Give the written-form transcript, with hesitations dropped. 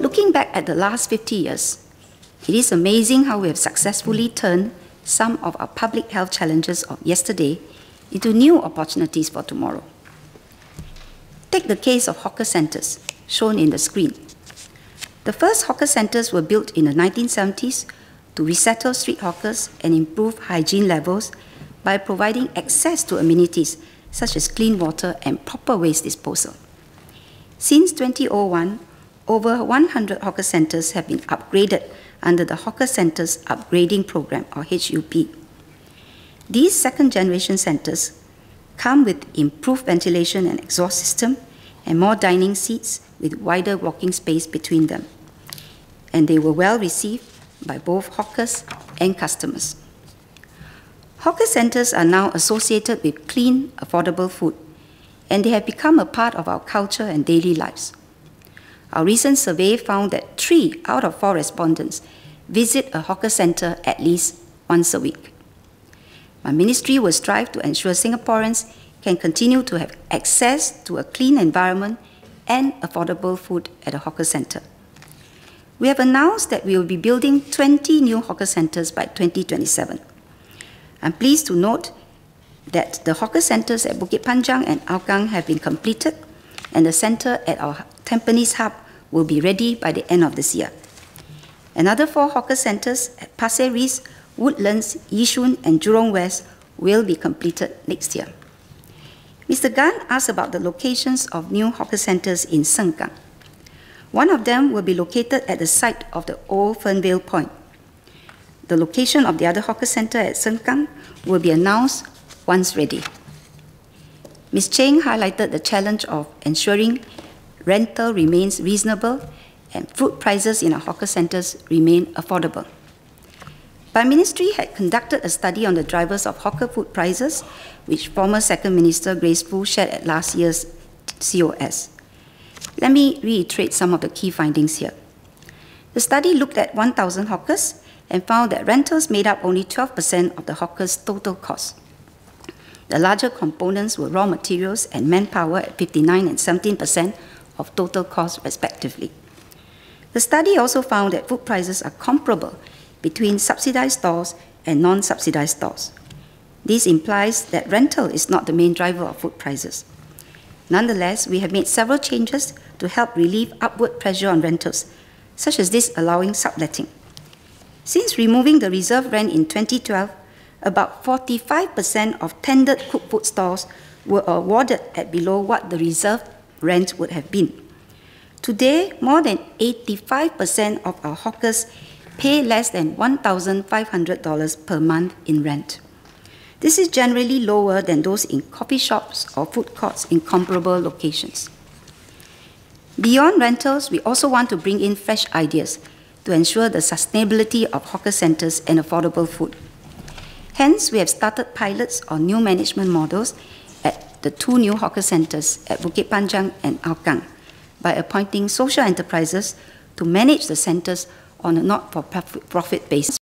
Looking back at the last 50 years, it is amazing how we have successfully turned some of our public health challenges of yesterday into new opportunities for tomorrow. Take the case of hawker centres, shown in the screen. The first hawker centres were built in the 1970s to resettle street hawkers and improve hygiene levels by providing access to amenities such as clean water and proper waste disposal. Since 2001, over 100 hawker centres have been upgraded under the Hawker Centres Upgrading Programme, or HUP. These second-generation centres come with improved ventilation and exhaust system and more dining seats with wider walking space between them. And they were well received by both hawkers and customers. Hawker centres are now associated with clean, affordable food, and they have become a part of our culture and daily lives. Our recent survey found that 3 out of 4 respondents visit a hawker centre at least once a week. My ministry will strive to ensure Singaporeans can continue to have access to a clean environment and affordable food at a hawker centre. We have announced that we will be building 20 new hawker centres by 2027. I'm pleased to note that the hawker centres at Bukit Panjang and Hougang have been completed, and the centre at our Tampines hub will be ready by the end of this year. Another 4 hawker centres at Pasir Ris, Woodlands, Yishun and Jurong West will be completed next year. Mr. Gan asked about the locations of new hawker centres in Sengkang. One of them will be located at the site of the old Fernvale Point. The location of the other hawker centre at Sengkang will be announced once ready. Ms. Cheng highlighted the challenge of ensuring rental remains reasonable and food prices in our hawker centres remain affordable. My ministry had conducted a study on the drivers of hawker food prices, which former Second Minister Grace Fu shared at last year's COS. Let me reiterate some of the key findings here. The study looked at 1,000 hawkers and found that rentals made up only 12% of the hawkers' total cost. The larger components were raw materials and manpower at 59% and 17% of total cost respectively. The study also found that food prices are comparable between subsidized stores and non-subsidized stores. This implies that rental is not the main driver of food prices. Nonetheless, we have made several changes to help relieve upward pressure on rentals, such as this allowing subletting. Since removing the reserve rent in 2012, about 45% of tendered cooked food stalls were awarded at below what the reserve rent would have been. Today, more than 85% of our hawkers pay less than $1,500 per month in rent. This is generally lower than those in coffee shops or food courts in comparable locations. Beyond rentals, we also want to bring in fresh ideas to ensure the sustainability of hawker centres and affordable food. Hence, we have started pilots on new management models at the 2 new hawker centres at Bukit Panjang and Hougang by appointing social enterprises to manage the centres on a not-for-profit basis.